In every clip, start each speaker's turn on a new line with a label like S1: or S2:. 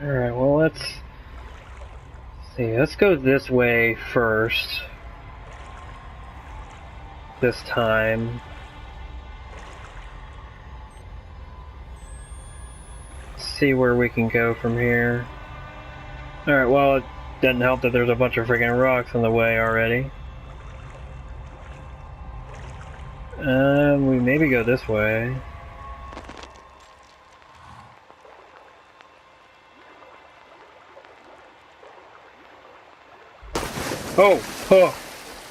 S1: Alright, well let's see. Let's go this way first. This time. See where we can go from here. Alright, well it doesn't help that there's a bunch of freaking rocks in the way already. We maybe go this way.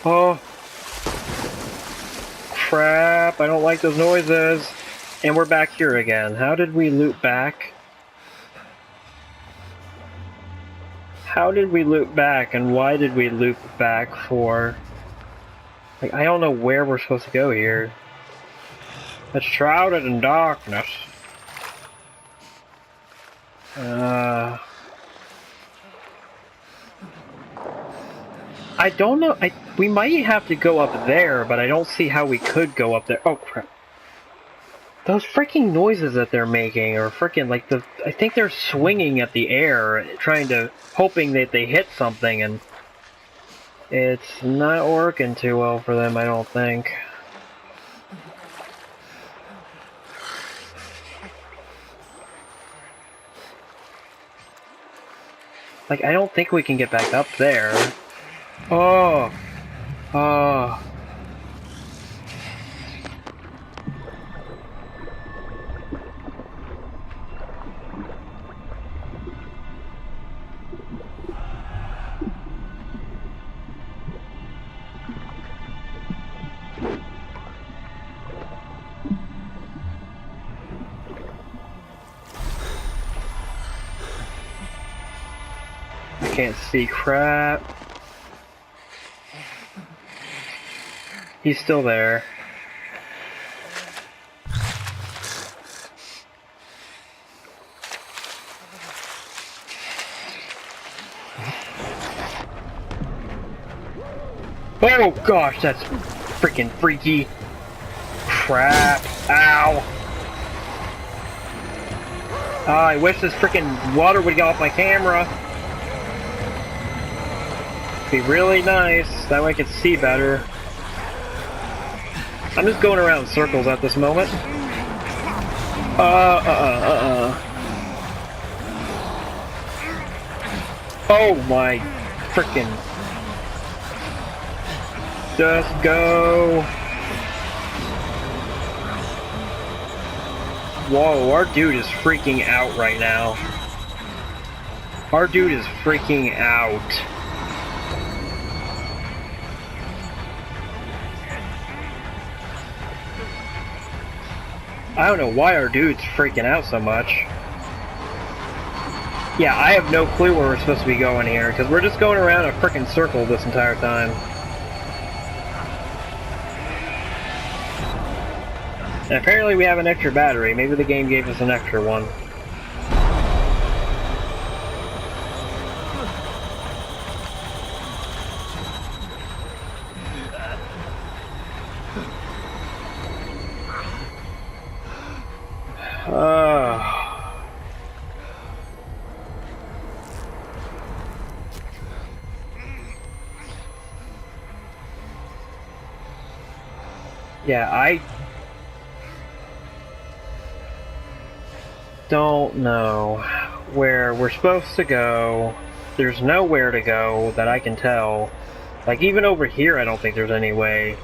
S1: Oh! Crap, I don't like those noises. And we're back here again. How did we loop back? How did we loop back, and why did we loop back for? Like, I don't know where we're supposed to go here. It's shrouded in darkness. I don't know. We might have to go up there, but I don't see how we could go up there. Oh crap! Those freaking noises that they're making are freaking like I think they're swinging at the air, hoping that they hit something, and it's not working too well for them, I don't think. Like, I don't think we can get back up there. Oh! I can't see crap. He's still there. Oh gosh, that's freaking freaky. Crap. Ow. I wish this freaking water would get off my camera. It'd be really nice. That way I could see better. I'm just going around in circles at this moment. Oh my frickin'. Just go. Whoa, our dude is freaking out right now. Our dude is freaking out. I don't know why our dude's freaking out so much. Yeah, I have no clue where we're supposed to be going here, because we're just going around a freaking circle this entire time. And apparently we have an extra battery. Maybe the game gave us an extra one. Yeah, I don't know where we're supposed to go. There's nowhere to go that I can tell. Like, even over here I don't think there's any way.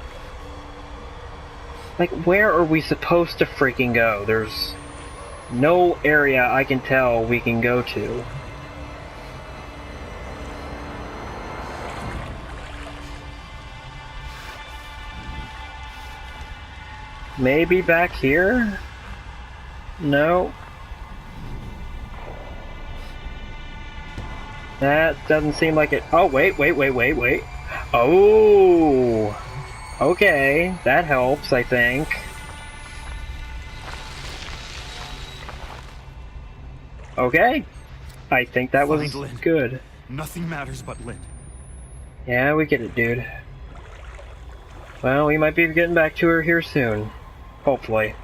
S1: Like, where are we supposed to freaking go? There's no area I can tell we can go to. Maybe back here? No. That doesn't seem like it. Oh, wait. Oh! Okay, that helps, I think. Okay. I think that was good.
S2: Nothing matters but Lynn.
S1: Yeah, we get it, dude. Well, we might be getting back to her here soon. Hopefully.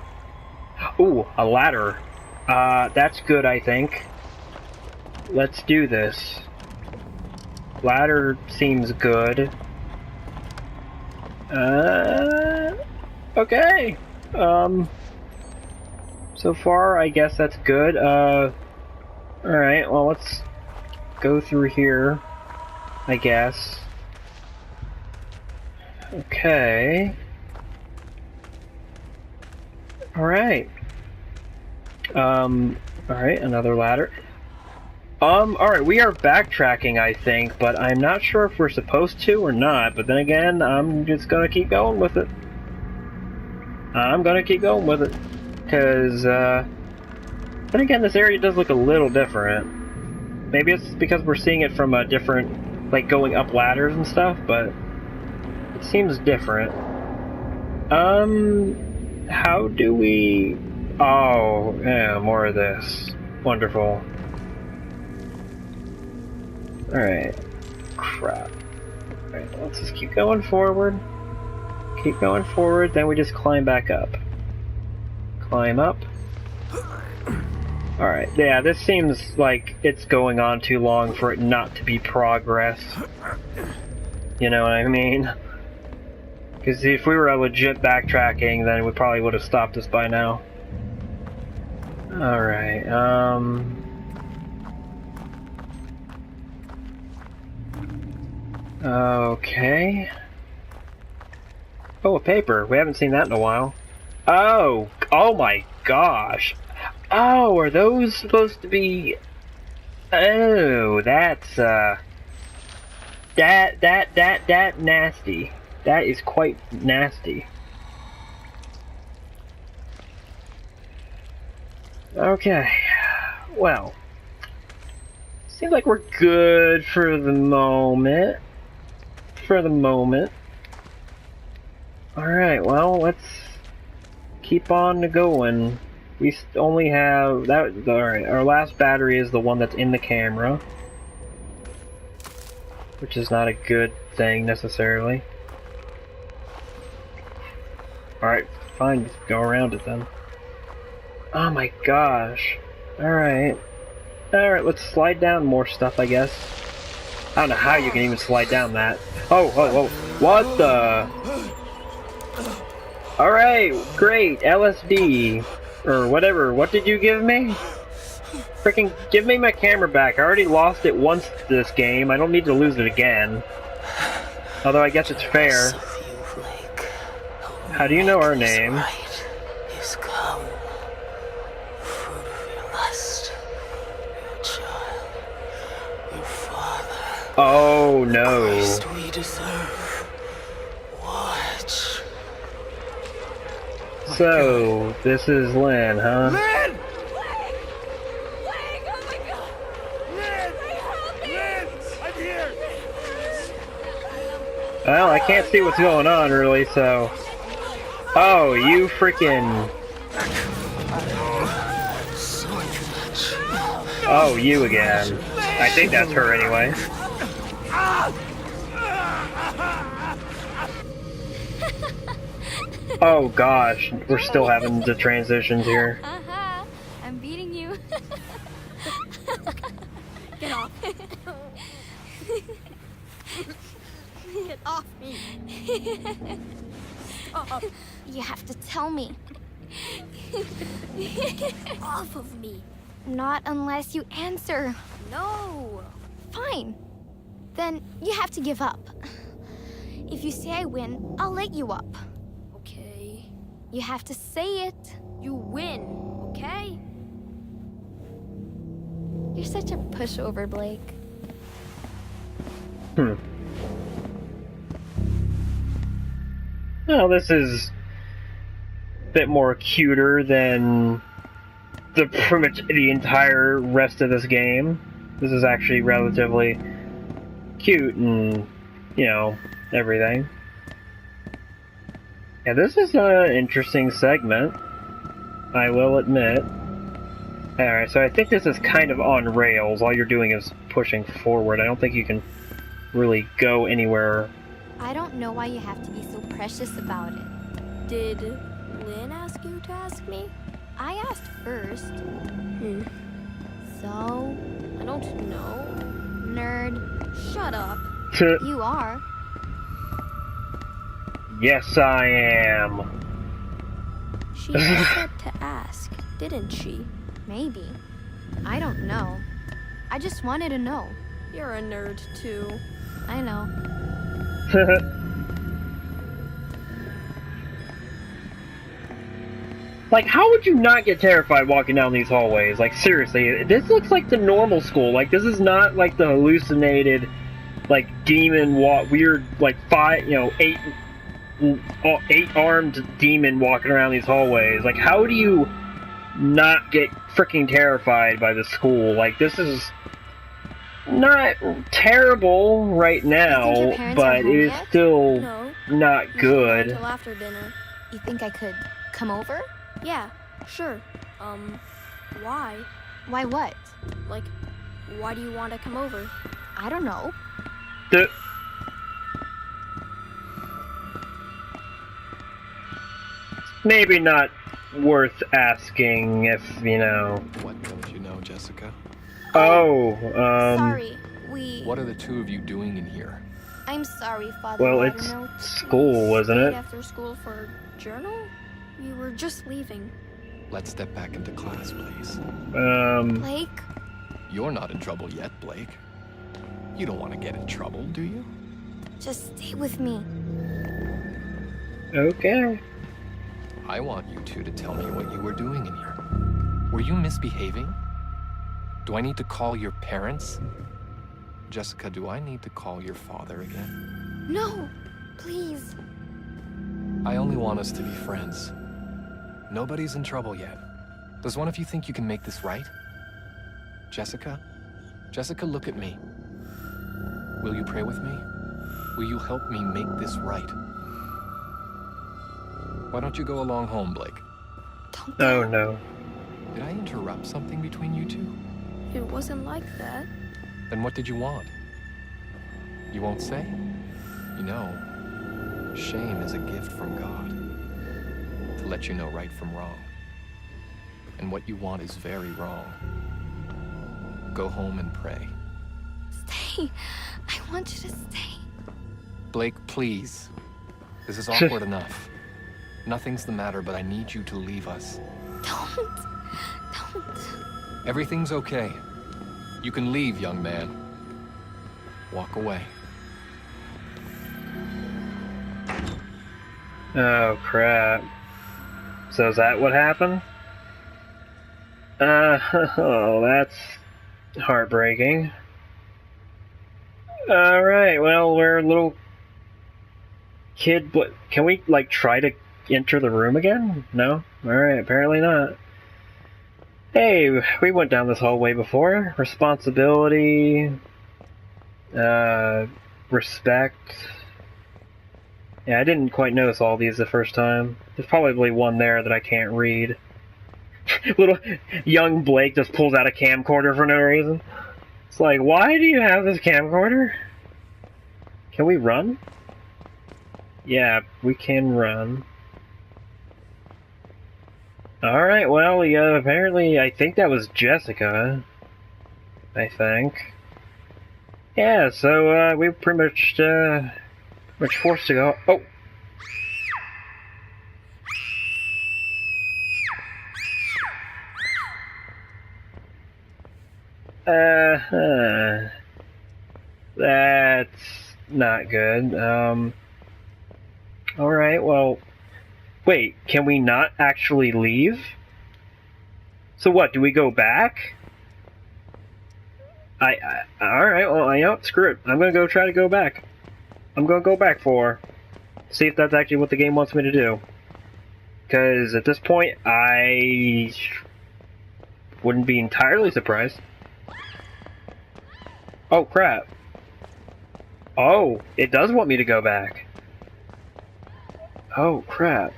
S1: Ooh, a ladder. That's good, I think. let's do this. Ladder seems good. Okay. So far, I guess that's good. Alright, well, let's go through here, I guess. Okay. Alright. Alright, another ladder. Alright, we are backtracking, I think, but I'm not sure if we're supposed to or not, but then again, I'm just gonna keep going with it. I'm gonna keep going with it. Because, then again, this area does look a little different. Maybe it's because we're seeing it from a different, like, going up ladders and stuff, but it seems different. How do we... Oh, yeah, more of this. Wonderful. Alright. Crap. Alright, let's just keep going forward. Keep going forward, then we just climb back up. Climb up. Alright, yeah, this seems like it's going on too long for it not to be progress. You know what I mean? Because if we were a legit backtracking, then we probably would have stopped us by now. Alright, okay. Oh, a paper. We haven't seen that in a while. Oh! Oh my gosh! Oh, are those supposed to be... Oh, that's, that nasty. That is quite nasty. Okay. Well. Seems like we're good for the moment. Alright, well, let's keep on going. We only have that. Alright, our last battery is the one that's in the camera, which is not a good thing necessarily. Alright, fine, just go around it then. Oh my gosh. Alright. Alright, let's slide down more stuff, I guess. I don't know how you can even slide down that. Oh, oh, oh. What the? Alright, great. LSD. Or whatever. What did you give me? Freaking give me my camera back. I already lost it once this game. I don't need to lose it again. Although I guess it's fair. How do you know our name? Oh no.
S2: Christ we deserve. Watch.
S1: So, this is Lynn, huh?
S2: Lynn!
S3: Wait! Oh my god!
S2: Lynn!
S3: Help me!
S2: Lynn! I'm here!
S1: Well, I can't see what's going on really, so... Oh, you freaking... Oh, you again. I think that's her anyway. Oh gosh, we're still having the transitions here.
S3: I'm beating you. Get off. Get off me.
S4: You have to tell me.
S3: Get off of me.
S4: Not unless you answer.
S3: No.
S4: Fine. Then you have to give up. If you say I win, I'll let you up.
S3: Okay.
S4: You have to say it.
S3: You win, okay?
S4: You're such a pushover, Blake.
S1: Well, this is a bit more cuter than pretty much the entire rest of this game. This is actually relatively cute and, you know, everything. Yeah, this is an interesting segment, I will admit. Alright, so I think this is kind of on rails. All you're doing is pushing forward. I don't think you can really go anywhere.
S4: I don't know why you have to be so precious about it.
S3: Did Lynn ask you to ask me?
S4: I asked first.
S3: So? I don't know.
S4: Nerd.
S3: Shut up.
S4: You are.
S1: Yes, I am.
S3: She just said to ask, didn't she?
S4: Maybe. I don't know. I just wanted to know.
S3: You're a nerd, too.
S4: I know.
S1: Like, how would you not get terrified walking down these hallways? Like, seriously, this looks like the normal school. Like, this is not like the hallucinated, like, demon weird, like, eight-armed demon walking around these hallways. Like, how do you not get freaking terrified by the school? Like, this is not terrible right now,
S4: your parents
S1: but
S4: aren't home
S1: it is
S4: yet?
S1: still
S3: No.
S1: not
S3: We should wait
S1: good.
S3: Until after dinner.
S4: You think I could come over?
S3: Yeah, sure. Why?
S4: Why what?
S3: Like, why do you want to come over?
S4: I don't know.
S1: The- Maybe not worth asking if, you know.
S5: What don't you know, Jessica?
S4: Sorry.
S5: What are the two of you doing in here?
S4: I'm sorry, Father
S1: Well,
S4: Watermelon.
S1: it's school, isn't
S3: Stayed
S1: it?
S3: after school for journal? We were just leaving.
S5: Let's step back into class, please.
S4: Blake?
S5: You're not in trouble yet, Blake. You don't want to get in trouble, do you?
S4: Just stay with me.
S1: Okay.
S5: I want you two to tell me what you were doing in here. Were you misbehaving? Do I need to call your parents? Jessica, do I need to call your father again?
S4: No, please.
S5: I only want us to be friends. Nobody's in trouble yet. Does one of you think you can make this right? Jessica? Jessica, look at me. Will you pray with me? Will you help me make this right? Why don't you go along home, Blake?
S4: Don't
S1: Oh
S4: go.
S1: no.
S5: Did I interrupt something between you two?
S3: It wasn't like that.
S5: Then what did you want? You won't say? You know, shame is a gift from God to let you know right from wrong. And what you want is very wrong. Go home and pray.
S4: Stay. I want you to stay.
S5: Blake, please. This is awkward enough. Nothing's the matter, but I need you to leave us.
S4: Don't.
S5: Everything's okay. You can leave, young man. Walk away.
S1: Oh crap. So is that what happened? Oh, that's heartbreaking. Alright, well, we're a little kid, but can we, like, try to enter the room again? No? Alright, apparently not. Hey, we went down this hallway before. Responsibility, respect. Yeah, I didn't quite notice all these the first time. There's probably one there that I can't read. Little young Blake just pulls out a camcorder for no reason. It's like, why do you have this camcorder? Can we run? Yeah, we can run. Alright, well, yeah, apparently, I think that was Jessica. I think. Yeah, so, we were pretty much forced to go. Oh! That's not good. Alright, well, wait, can we not actually leave? So what, do we go back? Alright, well, you know what, screw it. I'm gonna go try to go back. I'm gonna go back see if that's actually what the game wants me to do. Because at this point, I wouldn't be entirely surprised. Oh, crap. Oh, it does want me to go back. Oh, crap.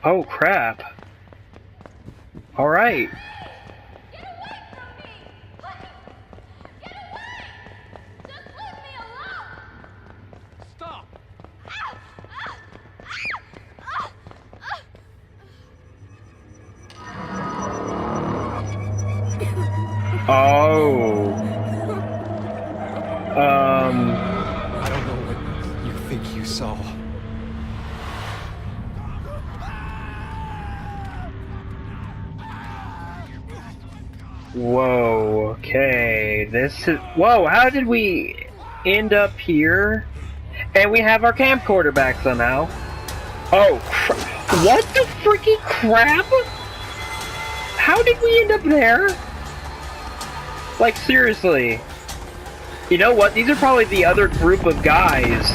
S1: Oh, crap. Alright.
S6: Get away from me! Get away! Just leave me alone!
S5: Stop!
S1: Oh.
S5: I don't know what you think you saw.
S1: Whoa, okay, this is... Whoa, how did we end up here? And we have our camcorder back somehow. Oh, what the freaking crap? How did we end up there? Like, seriously. You know what? These are probably the other group of guys.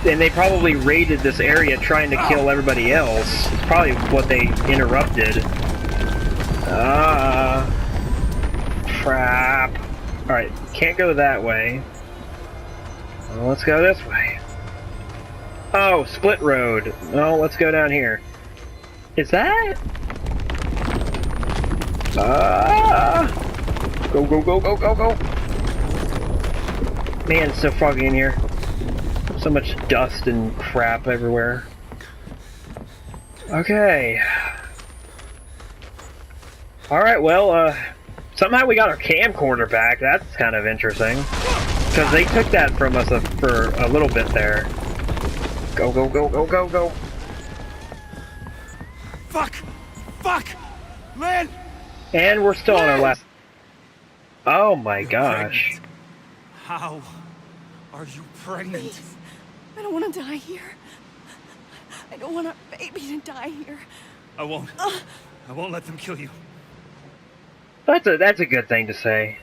S1: And they probably raided this area trying to kill everybody else. It's probably what they interrupted. Crap. Alright, can't go that way. Well, let's go this way. Oh, split road. Well, let's go down here. Is that? Go, go, go, go, go, go. Man, it's so foggy in here. So much dust and crap everywhere. Okay. Alright, well, somehow we got our camcorder back. That's kind of interesting. Because they took that from us for a little bit there. Go, go, go, go, go, go.
S2: Fuck! Fuck! Lynn!
S1: And we're still on our last... Oh my gosh.
S2: Pregnant. How are you pregnant?
S7: Please. I don't want to die here. I don't want a baby to die here.
S2: I won't let them kill you.
S1: That's a good thing to say.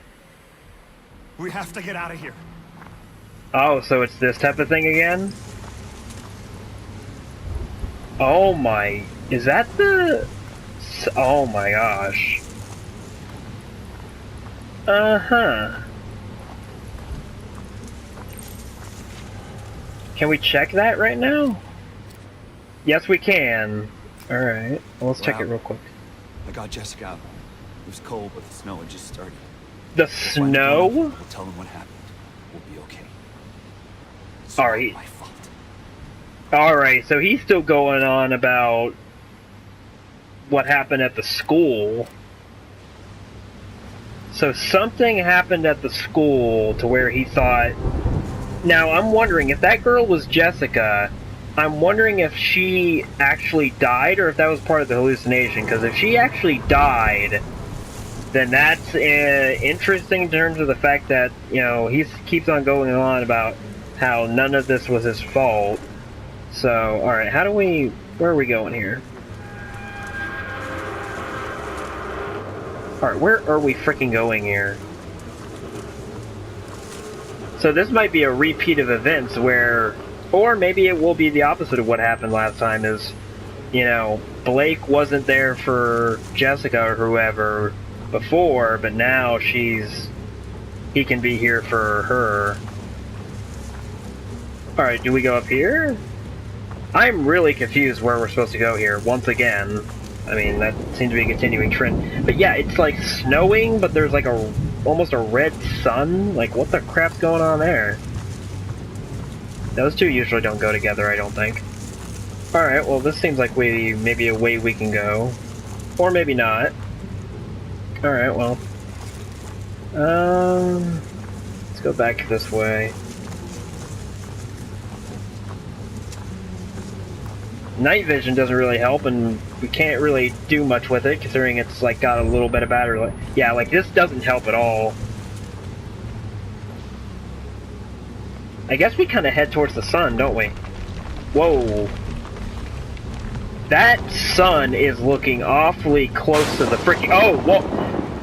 S2: We have to get out of here.
S1: Oh, so it's this type of thing again? Oh my... Is that the... Oh my gosh. Uh-huh. Can we check that right now? Yes, we can. Alright, well, let's check it real quick.
S8: I got Jessica out. It was cold, but the snow had just started.
S1: The
S8: We'll
S1: snow?
S8: We'll tell them what happened. We'll be okay. It's
S1: Alright.
S8: not my fault.
S1: Alright, so he's still going on about what happened at the school. So something happened at the school to where he thought... Now, I'm wondering, if that girl was Jessica, I'm wondering if she actually died or if that was part of the hallucination. Because if she actually died, then that's interesting in terms of the fact that, you know, he keeps on going on about how none of this was his fault. So, alright, how do we... Where are we going here? Alright, where are we freaking going here? So this might be a repeat of events where... Or maybe it will be the opposite of what happened last time is, you know, Blake wasn't there for Jessica or whoever before, but now he can be here for her. Alright, do we go up here? I'm really confused where we're supposed to go here, once again. I mean, that seems to be a continuing trend. But yeah, it's like snowing, but there's like almost a red sun. Like, what the crap's going on there? Those two usually don't go together, I don't think. Alright, well, this seems like maybe a way we can go. Or maybe not. Alright, well. Let's go back this way. Night vision doesn't really help, and we can't really do much with it, considering it's like got a little bit of battery. Yeah, like this doesn't help at all. I guess we kind of head towards the sun, don't we? Whoa. That sun is looking awfully close to the freaking... Oh, whoa.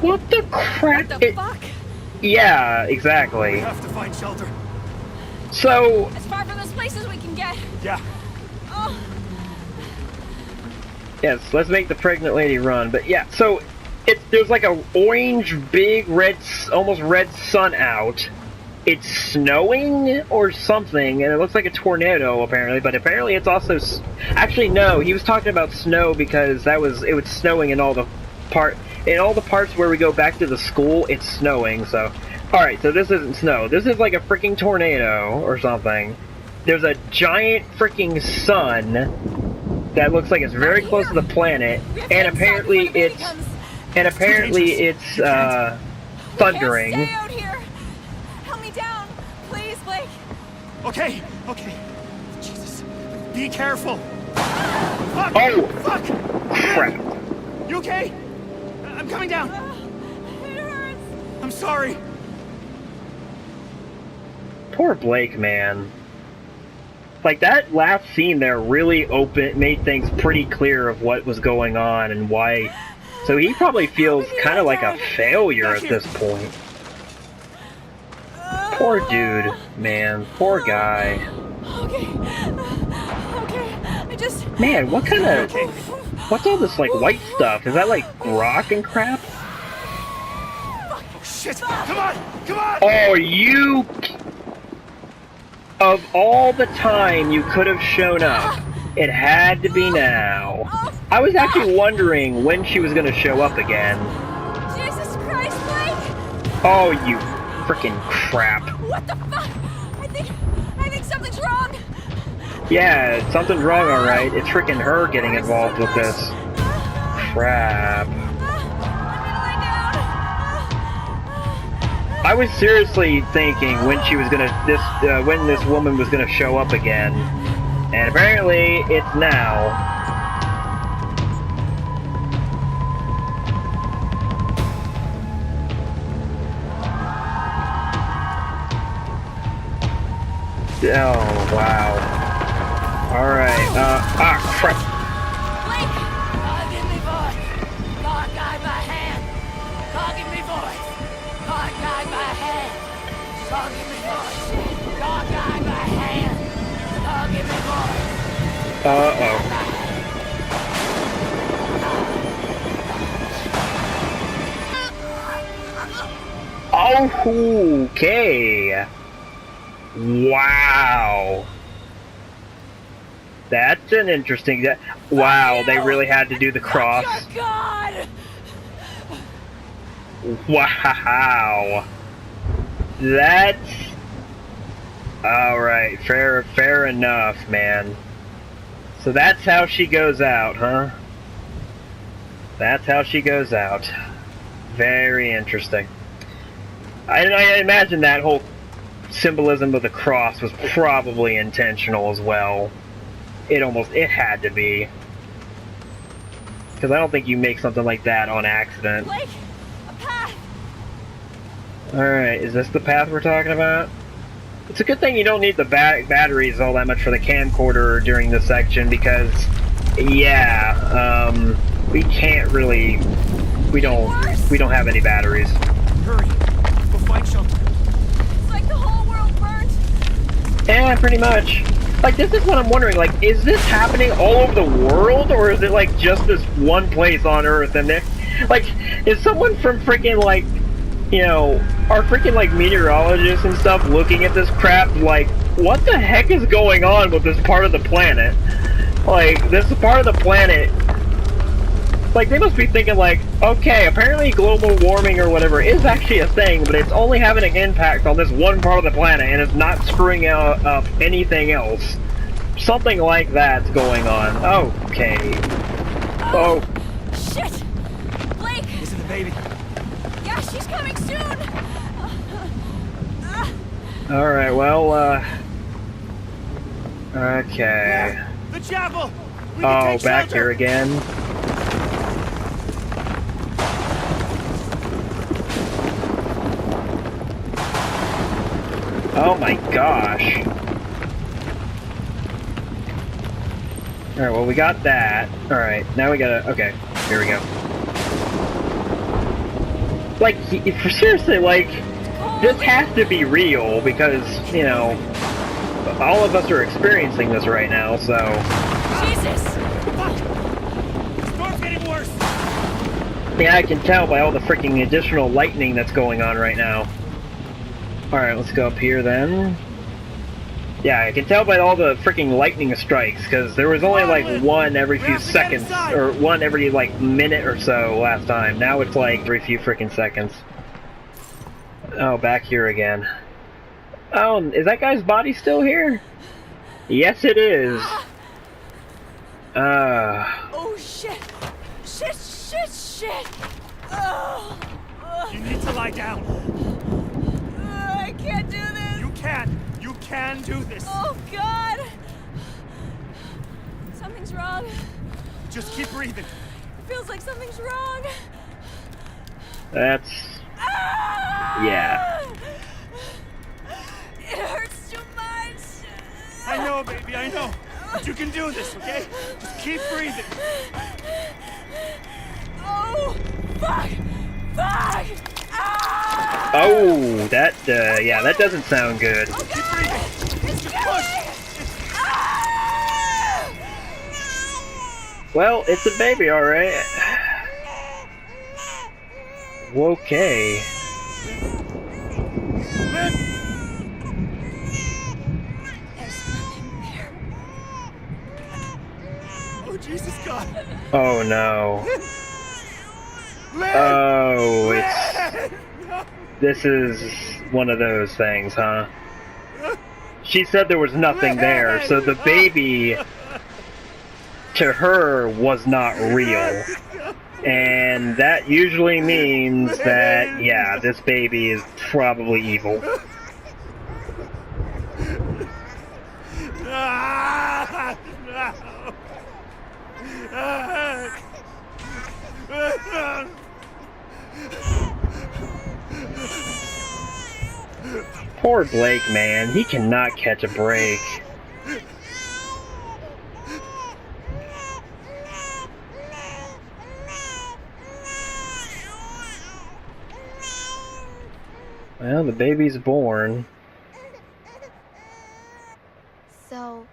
S1: What the crap?
S7: What the fuck?
S1: Yeah, exactly.
S2: We have to find shelter.
S1: So...
S7: As far from this place as we can get.
S2: Yeah.
S7: Oh.
S1: Yes, let's make the pregnant lady run. But yeah, so there's like a orange, big, red, almost red sun out. It's snowing or something, and it looks like a tornado apparently. But apparently it's also actually no. He was talking about snow because it was snowing in all the parts where we go back to the school. It's snowing. So all right, so this isn't snow. This is like a freaking tornado or something. There's a giant freaking sun that looks like it's very close to the planet, and apparently it's thundering.
S7: Can't stay out here. Help me down.
S2: Okay, okay. Jesus, be careful. Fuck!
S1: Oh!
S2: Fuck!
S1: Crap.
S2: You okay? I'm coming down.
S7: It hurts.
S2: I'm sorry.
S1: Poor Blake, man. Like, that last scene there really made things pretty clear of what was going on and why. So he probably feels kind of like a failure at this point. Poor dude, man. Poor guy.
S7: Okay. Okay. I just.
S1: Man, what kind of... What's all this, like, white stuff? Is that, like, rock and crap?
S2: Oh, shit! Come on! Come on!
S1: Oh, you... Of all the time you could have shown up, it had to be now. I was actually wondering when she was going to show up again.
S7: Jesus Christ, Blake!
S1: Oh, you freaking crap.
S7: What the fuck? I think something's wrong.
S1: Yeah, something's wrong, alright. It's freaking her getting involved with this. Crap. I was seriously thinking when she was gonna when this woman was gonna show up again, and apparently it's now. Oh wow! All right. Crap.
S7: Blake! God, give me voice. God, guide my hand. God, give me voice. God, guide my hand. God, give me voice. God, guide my hand. God, give me voice.
S1: Oh, okay. Wow. That's an interesting... Wow, they really had to do the cross.
S7: God!
S1: Wow. That's... Alright, fair enough, man. So that's how she goes out, huh? That's how she goes out. Very interesting. I imagine that whole symbolism of the cross was probably intentional as well. It had to be. Because I don't think you make something like that on accident.
S7: Blake, a path.
S1: Alright, is this the path we're talking about? It's a good thing you don't need the batteries all that much for the camcorder during this section because, yeah, we can't really, we don't have any batteries.
S2: Hurry! We'll find shelter.
S7: It's like the whole world burned.
S1: Yeah, pretty much. Like, this is what I'm wondering, like, is this happening all over the world, or is it, like, just this one place on Earth, and there, like, is someone from freaking, like, you know, are freaking, like, meteorologists and stuff looking at this crap, like, what the heck is going on with this part of the planet? Like, this part of the planet, like, they must be thinking, like, okay, apparently global warming or whatever is actually a thing, but it's only having an impact on this one part of the planet, and it's not screwing up anything else. Something like that's going on. Okay. Oh.
S7: Shit! Blake!
S2: Is it the baby?
S7: Yeah, she's coming soon!
S1: Alright, well, okay.
S2: The chapel! We can
S1: Oh,
S2: take
S1: back
S2: shelter.
S1: here again. Oh my gosh. Alright, well we got that. Alright, now we gotta... Okay, here we go. Like, seriously, like, this has to be real because, you know, all of us are experiencing this right now, so...
S7: Jesus!
S2: Fuck! The storm's getting worse!
S1: Yeah, I can tell by all the freaking additional lightning that's going on right now. Alright, let's go up here then. Yeah, I can tell by all the freaking lightning strikes, because there was only like one every few seconds, or one every like minute or so last time. Now it's like every few freaking seconds. Oh, back here again. Oh, is that guy's body still here? Yes, it is.
S7: Oh, shit! Shit! Oh.
S2: You need to lie down.
S7: I can't do this!
S2: You can! You can do this.
S6: Oh, God! Something's wrong.
S2: Just keep breathing.
S6: It feels like something's wrong.
S1: That's... yeah.
S6: It hurts too much.
S2: I know, baby, I know. But you can do this, okay? Just keep breathing.
S6: Oh, fuck! Fuck! Ah!
S1: Oh, that, yeah, that doesn't sound good.
S6: Oh,
S2: Keep
S6: God!
S2: breathing.
S6: It's
S2: Just
S6: killing
S2: push.
S6: me! Ah!
S1: Well, it's a baby, alright. Okay.
S2: Lynn!
S6: There's nothing there.
S2: Oh, Jesus God.
S1: Oh no.
S2: Lynn!
S1: Oh, it's...
S2: Lynn! No.
S1: this is one of those things, huh? She said there was nothing there, so the baby, to her, was not real. And that usually means that, yeah, this baby is probably evil.
S2: Ah, no.
S1: Poor Blake, man. He cannot catch a break. Well, the baby's born.
S4: So,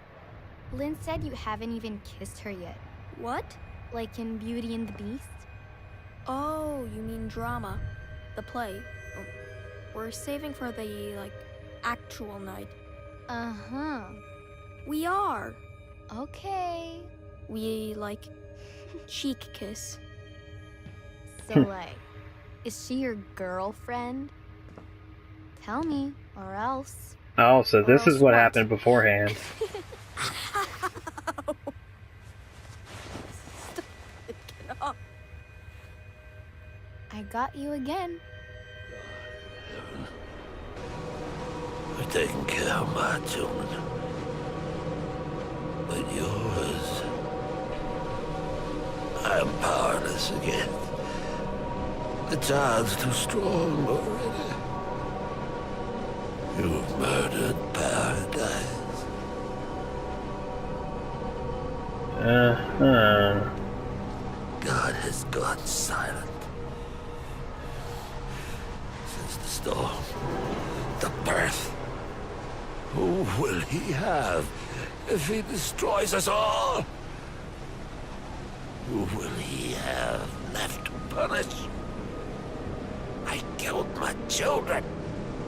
S4: Lynn said you haven't even kissed her yet.
S3: What?
S4: Like in Beauty and the Beast?
S3: Oh, you mean drama. The play. We're saving for the, like, actual night.
S4: Uh-huh.
S3: We are.
S4: Okay.
S3: We, like, cheek kiss.
S4: So, like, is she your girlfriend? Tell me, or else.
S1: Oh, so this
S3: Or
S1: is what
S3: else
S1: happened beforehand.
S3: Stop it, get up.
S4: I got you again.
S9: I've taken care of my children. But yours, I am powerless again. The child's too strong already. You've murdered paradise.
S1: Uh-huh.
S9: God has gone silent. Since the storm, the birth. Who will he have if he destroys us all? Who will he have left to punish? I killed my children.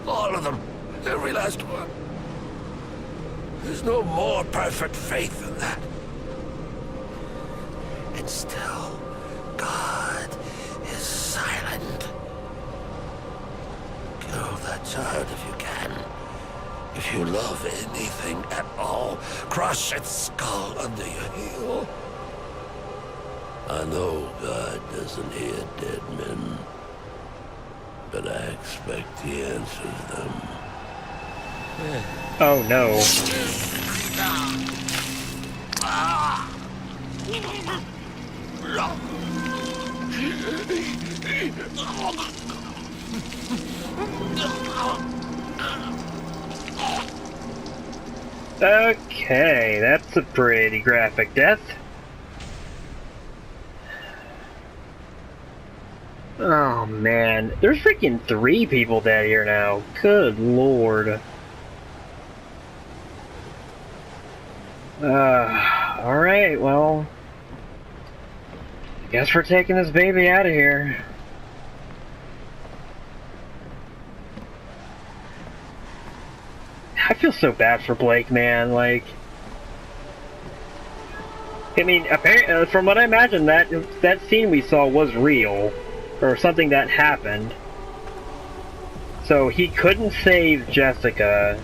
S9: All of them. Every last one. There's no more perfect faith than that. And still, God is silent. Kill that child if you can. If you love anything at all, crush its skull under your heel. I know God doesn't hear dead men, but I expect he answers them.
S1: Oh no. Okay, that's a pretty graphic death. Oh man, there's freaking 3 people dead here now. Good lord. Alright, well, I guess we're taking this baby out of here. I feel so bad for Blake, man, like... I mean, apparently, from what I imagine, that scene we saw was real. Or something that happened. So he couldn't save Jessica,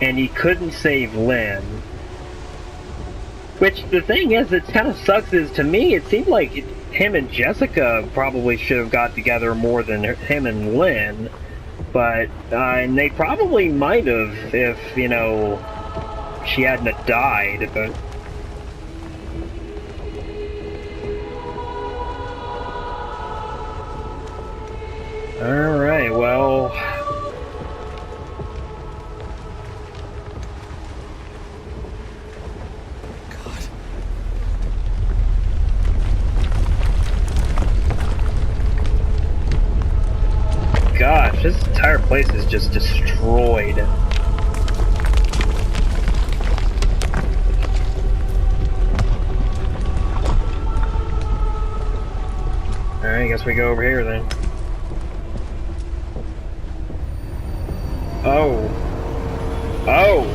S1: and he couldn't save Lynn. Which, the thing is, it kind of sucks is, to me, it seemed like him and Jessica probably should have got together more than him and Lynn. But, and they probably might have if, you know, she hadn't have died, but... Alright, well... Gosh, this entire place is just destroyed. Alright, I guess we go over here then. Oh. Oh!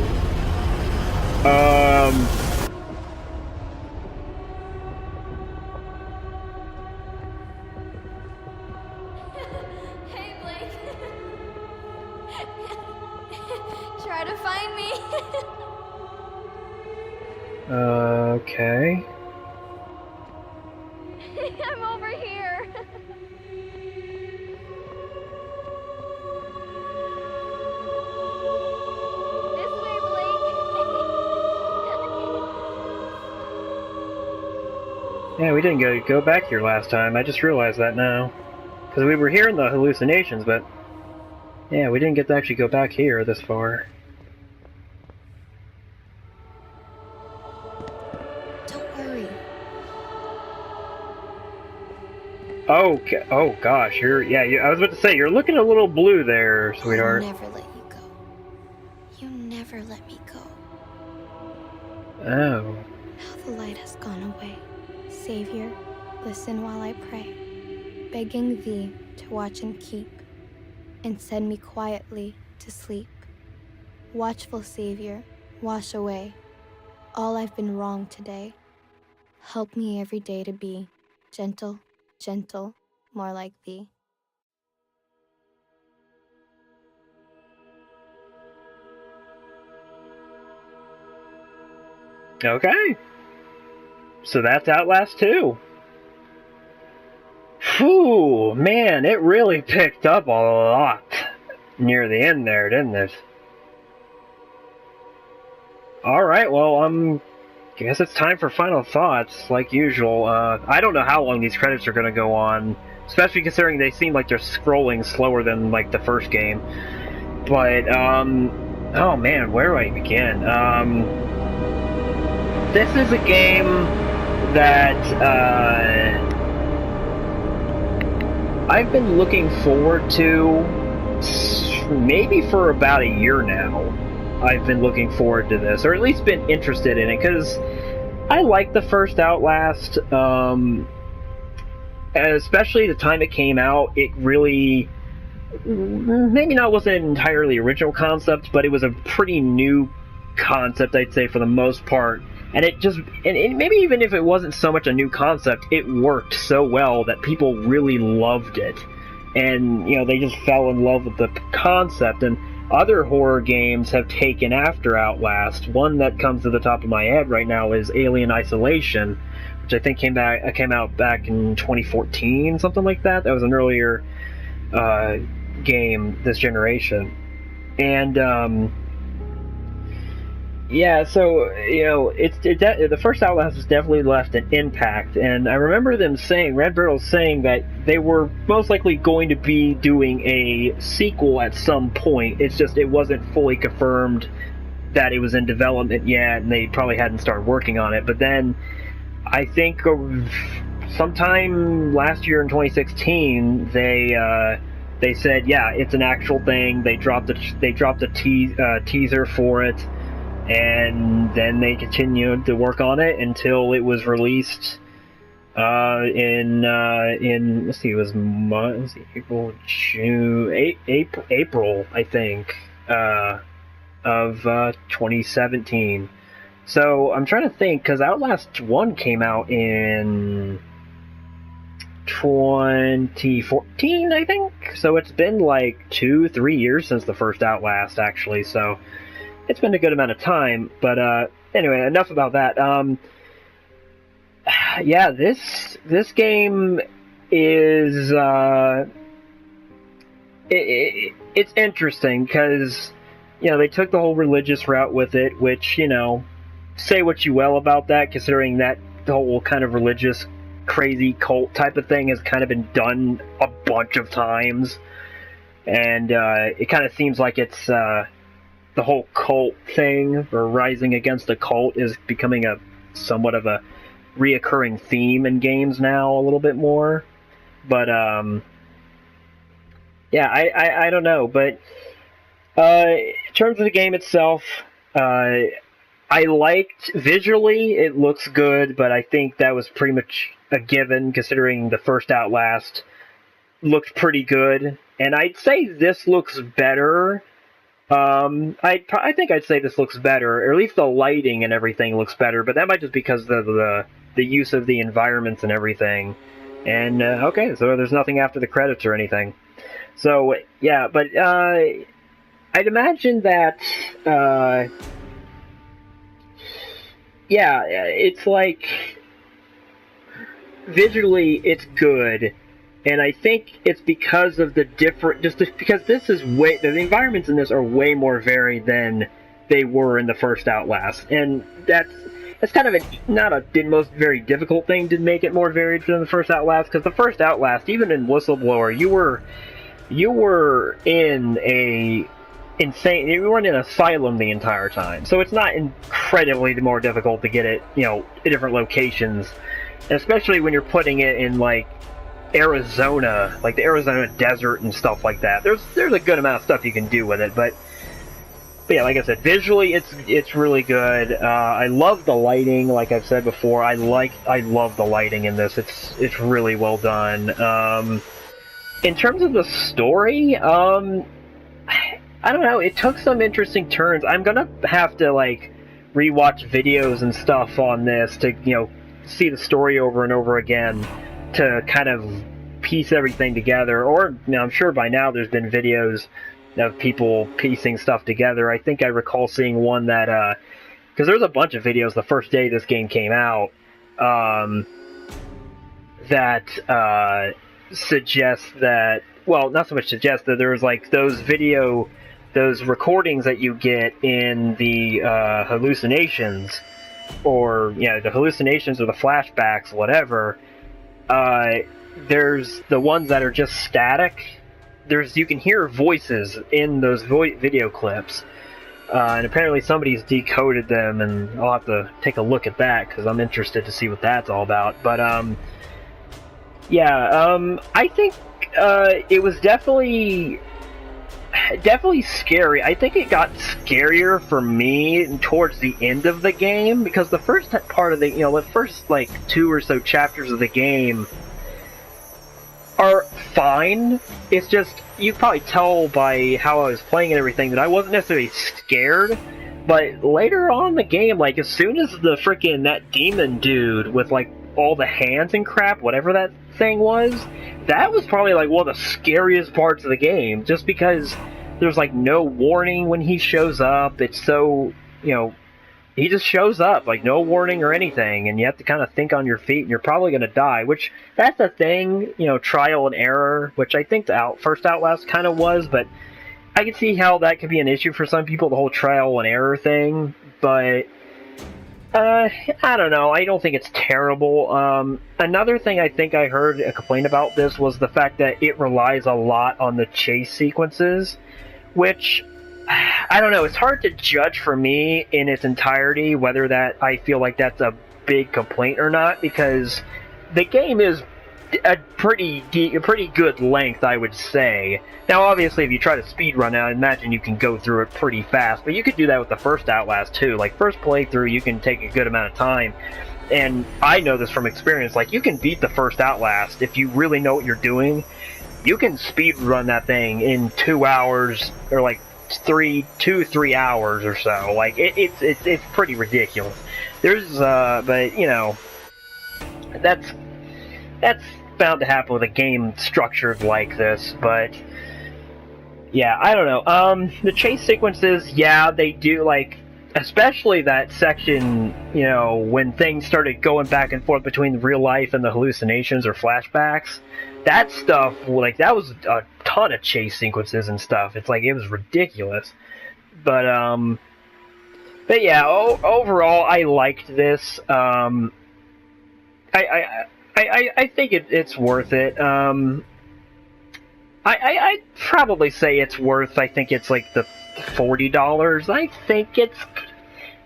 S4: Hey, Blake. Try to find me.
S1: Okay.
S4: I'm over here. This way, Blake.
S1: Yeah, we didn't go back here last time. I just realized that now. Because we were hearing the hallucinations, but... Yeah, we didn't get to actually go back here this far.
S4: Don't worry.
S1: Okay. Oh gosh, I was about to say, you're looking a little blue there, sweetheart.
S4: I'll never let you go. You never let me go.
S1: Oh.
S4: Now the light has gone away. Savior, listen while I pray, begging thee to watch and keep, and send me quietly to sleep. Watchful Savior, wash away all I've been wrong today. Help me every day to be gentle, gentle, more like thee.
S1: Okay. So that's Outlast 2. Whew, man, it really picked up a lot near the end there, didn't it? Alright, well, guess it's time for final thoughts, like usual. I don't know how long these credits are gonna go on, especially considering they seem like they're scrolling slower than, like, the first game. But, oh man, where do I begin? This is a game that, I've been looking forward to maybe for about a year now. I've been looking forward to this, or at least been interested in it, because I like the first Outlast, especially the time it came out. It really, maybe not wasn't an entirely original concept, but it was a pretty new concept, I'd say, for the most part. And it just, and maybe even if it wasn't so much a new concept, it worked so well that people really loved it. And, you know, they just fell in love with the concept. And other horror games have taken after Outlast. One that comes to the top of my head right now is Alien Isolation, which I think came out back in 2014, something like that. That was an earlier game this generation. And, yeah, so, you know, the first Outlast has definitely left an impact, and I remember them saying, Red Barrel saying that they were most likely going to be doing a sequel at some point. It's just, it wasn't fully confirmed that it was in development yet, and they probably hadn't started working on it. But then, I think sometime last year in 2016, they said, yeah, it's an actual thing. They dropped a teaser for it. And then they continued to work on it until it was released in let's see, it was April, June, April, I think, of 2017. So I'm trying to think, because Outlast 1 came out in 2014, I think. So it's been like 2-3 years since the first Outlast, actually. So it's been a good amount of time, but anyway, enough about that. Yeah, this game is it's interesting because, you know, they took the whole religious route with it, which, you know, say what you will about that, considering that the whole kind of religious, crazy cult type of thing has kind of been done a bunch of times. And it kind of seems like it's the whole cult thing, or rising against a cult, is becoming a somewhat of a reoccurring theme in games now a little bit more. But yeah, I don't know. But in terms of the game itself, I liked visually, it looks good, but I think that was pretty much a given considering the first Outlast looked pretty good. And I'd say this looks better. I think I'd say this looks better, or at least the lighting and everything looks better, but that might just be because of the use of the environments and everything. And, okay, so there's nothing after the credits or anything. So, yeah, but, I'd imagine that, yeah, it's like, visually, it's good, and I think it's because of the different, because this is the environments in this are way more varied than they were in the first Outlast, and that's kind of not the most very difficult thing to make it more varied than the first Outlast, because the first Outlast, even in Whistleblower, you were in a insane. You were in an asylum the entire time, so it's not incredibly more difficult to get it, you know, in different locations, especially when you're putting it in like Arizona, like the Arizona desert and stuff like that. There's a good amount of stuff you can do with it, but yeah, like I said, visually it's really good. I love the lighting, like I've said before. I love the lighting in this. It's really well done. In terms of the story, I don't know, it took some interesting turns. I'm gonna have to, like, rewatch videos and stuff on this to, you know, see the story over and over again to kind of piece everything together. Or, you know, I'm sure by now there's been videos of people piecing stuff together. I think I recall seeing one that, because there's a bunch of videos the first day this game came out, that, suggest that, well, not so much suggest that there's, like, those recordings that you get in the hallucinations, or, yeah, the hallucinations or the flashbacks, whatever. There's the ones that are just static. You can hear voices in those video clips, and apparently somebody's decoded them, and I'll have to take a look at that because I'm interested to see what that's all about. But yeah, I think it was definitely scary. I think it got scarier for me towards the end of the game, because the first part of the, you know, the first like 2 or so chapters of the game are fine. It's just, you probably tell by how I was playing and everything that I wasn't necessarily scared, but later on in the game, like as soon as that demon dude with like all the hands and crap, whatever that thing was, that was probably like one of the scariest parts of the game, just because there's like no warning when he shows up. It's so, you know, he just shows up, like no warning or anything, and you have to kind of think on your feet, and you're probably going to die, which, that's a thing, you know, trial and error, which I think the first Outlast kind of was, but I can see how that could be an issue for some people, the whole trial and error thing, but I don't know, I don't think it's terrible. Another thing I think I heard a complaint about this was the fact that it relies a lot on the chase sequences, which, I don't know, it's hard to judge for me in its entirety whether that I feel like that's a big complaint or not, because the game is a pretty good length, I would say. Now, obviously, if you try to speedrun it, I imagine you can go through it pretty fast, but you could do that with the first Outlast, too. Like, first playthrough, you can take a good amount of time, and I know this from experience, like, you can beat the first Outlast if you really know what you're doing. You can speedrun that thing in 2 hours, or, like, 3 hours or so. Like, it's pretty ridiculous. There's, but, you know, that's bound to happen with a game structured like this, but yeah, I don't know. The chase sequences, yeah, they do, like, especially that section, you know, when things started going back and forth between real life and the hallucinations or flashbacks. that stuff, like, that was a ton of chase sequences and stuff. It's like, it was ridiculous. But yeah, overall, I liked this. I think it's worth it. I'd probably say it's worth, I think it's like the $40.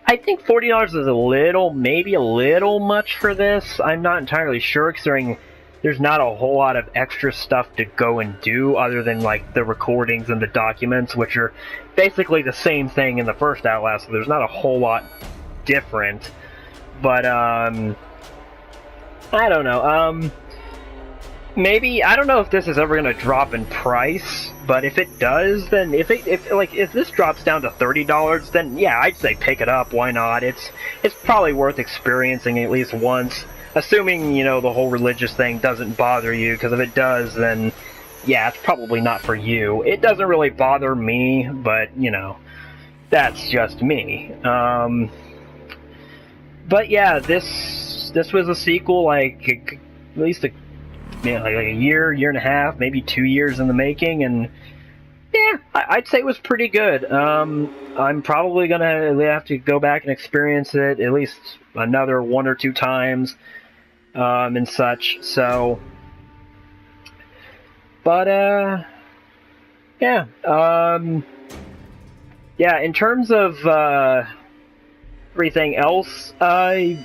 S1: I think $40 is maybe a little much for this. I'm not entirely sure, considering there's not a whole lot of extra stuff to go and do other than like the recordings and the documents, which are basically the same thing in the first Outlast, so there's not a whole lot different. But I don't know. Maybe, I don't know if this is ever gonna drop in price, but if it does, then if this drops down to $30, then yeah, I'd say pick it up. Why not? It's probably worth experiencing at least once, assuming, you know, the whole religious thing doesn't bother you, because if it does, then yeah, it's probably not for you. It doesn't really bother me, but you know, that's just me. But yeah, this was a sequel, like at least like a year and a half, maybe 2 years in the making, and yeah, I'd say it was pretty good. I'm probably gonna have to go back and experience it at least another 1 or 2 times, and such. So, but yeah, yeah. In terms of everything else, one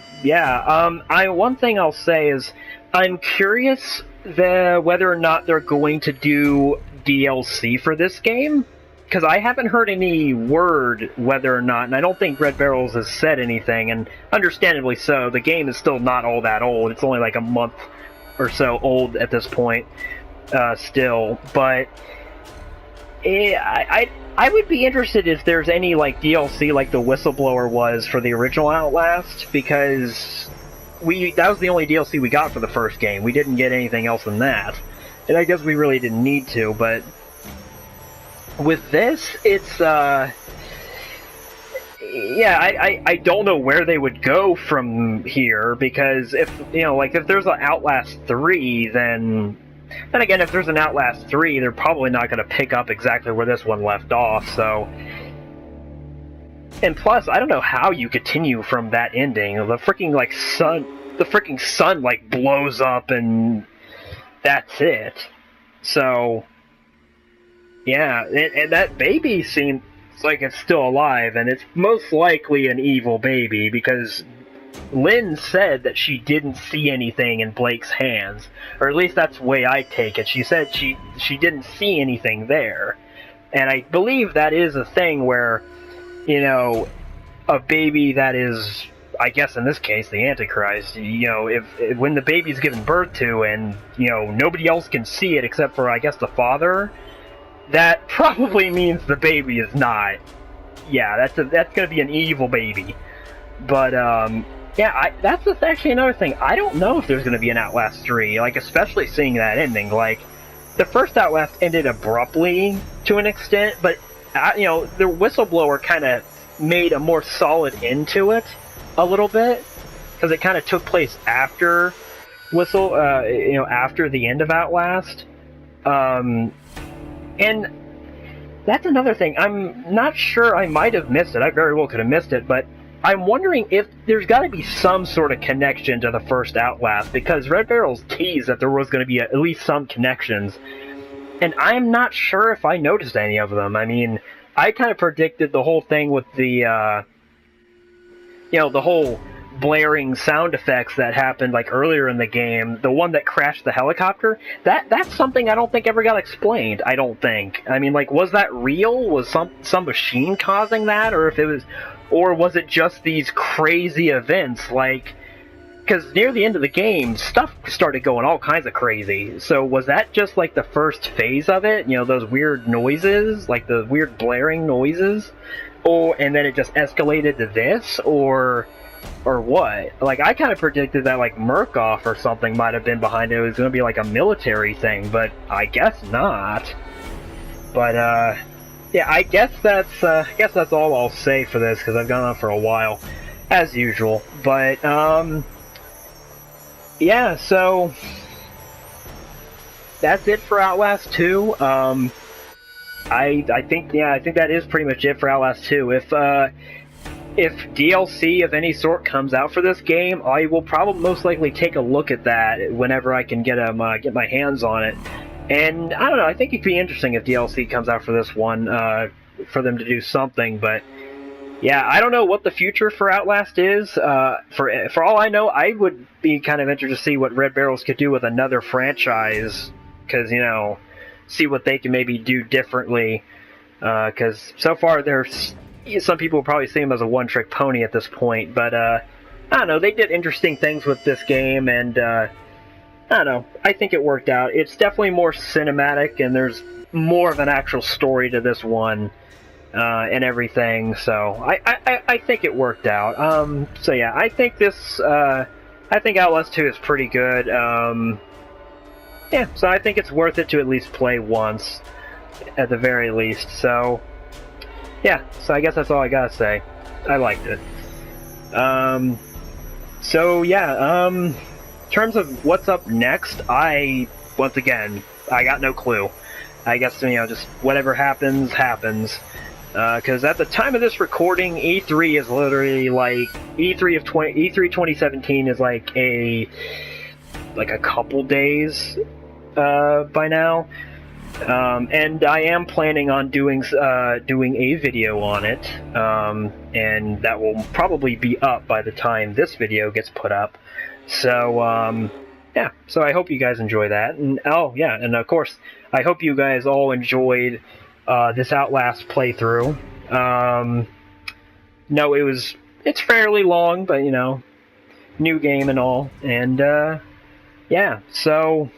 S1: thing I'll say is, I'm curious whether or not they're going to do DLC for this game, because I haven't heard any word whether or not, and I don't think Red Barrels has said anything, and understandably so. The game is still not all that old. It's only like a month or so old at this point, still. But I would be interested if there's any like DLC like the Whistleblower was for the original Outlast, because that was the only DLC we got for the first game. We didn't get anything else than that. And I guess we really didn't need to, but with this, it's, yeah, I don't know where they would go from here, because if, you know, like, if there's an Outlast 3, then again, if there's an Outlast 3, they're probably not going to pick up exactly where this one left off, so. And plus, I don't know how you continue from that ending. The freaking, like, sun, like, blows up, and that's it. So, yeah, and that baby seems like it's still alive, and it's most likely an evil baby, because Lynn said that she didn't see anything in Blake's hands, or at least that's the way I take it. She said she didn't see anything there, and I believe that is a thing where, you know, a baby that is, I guess in this case, the Antichrist, you know, if when the baby's given birth to and, you know, nobody else can see it except for, I guess, the father, that probably means the baby is not. Yeah, that's gonna be an evil baby. But, yeah, that's actually another thing. I don't know if there's gonna be an Outlast 3, like, especially seeing that ending. Like, the first Outlast ended abruptly to an extent, but, you know, the Whistleblower kind of made a more solid end to it a little bit, because it kind of took place after you know, after the end of Outlast, and that's another thing. I'm not sure, I might have missed it, I very well could have missed it, but I'm wondering if there's got to be some sort of connection to the first Outlast, because Red Barrels teased that there was going to be at least some connections, and I'm not sure if I noticed any of them. I mean, I kind of predicted the whole thing with the, you know, the whole blaring sound effects that happened, like, earlier in the game, the one that crashed the helicopter, that's something I don't think ever got explained, I don't think. I mean, like, was that real? Was some machine causing that? Or was it just these crazy events, like, because near the end of the game, stuff started going all kinds of crazy. So was that just, like, the first phase of it? You know, those weird noises, like the weird blaring noises? And then it just escalated to this? Or what? Like, I kind of predicted that, like, Murkoff or something might have been behind it. It was going to be, like, a military thing, but I guess not. But, yeah, I guess that's all I'll say for this, because I've gone on for a while, as usual. But, yeah, so, that's it for Outlast 2. I think that is pretty much it for Outlast 2. If DLC of any sort comes out for this game, I will probably most likely take a look at that whenever I can get my hands on it. And I don't know, I think it'd be interesting if DLC comes out for this one, for them to do something. But yeah, I don't know what the future for Outlast is. For all I know, I would be kind of interested to see what Red Barrels could do with another franchise, because see what they can maybe do differently. Because so far there's some people will probably see him as a one-trick pony at this point, but I don't know, they did interesting things with this game, and I don't know, I think it worked out. It's definitely more cinematic, and there's more of an actual story to this one, and everything, so I think it worked out. So yeah, I think Outlast 2 is pretty good. Yeah, so I think it's worth it to at least play once, at the very least, so yeah, so I guess that's all I gotta say. I liked it. So yeah, in terms of what's up next, once again, I got no clue. I guess, just whatever happens, happens. Because at the time of this recording, E3 is literally like, E3 2017 is like a couple days, by now. And I am planning on doing a video on it, and that will probably be up by the time this video gets put up. So, yeah, so I hope you guys enjoy that. And oh, yeah, and of course, I hope you guys all enjoyed this Outlast playthrough. No, it's fairly long, but, new game and all. And, yeah, so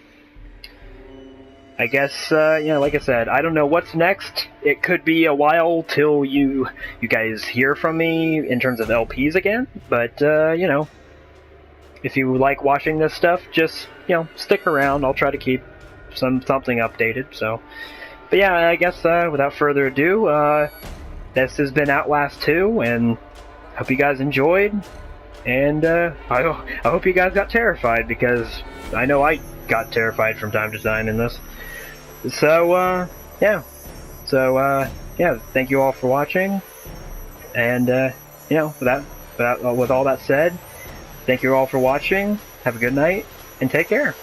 S1: I guess, like I said, I don't know what's next. It could be a while till you guys hear from me in terms of LPs again, but, if you like watching this stuff, just, stick around. I'll try to keep something updated, so. But yeah, I guess, without further ado, this has been Outlast 2, and hope you guys enjoyed, and, I hope you guys got terrified, because I know I got terrified from time to time in this. So, yeah. So, yeah, thank you all for watching. And, with all that said, thank you all for watching. Have a good night, and take care.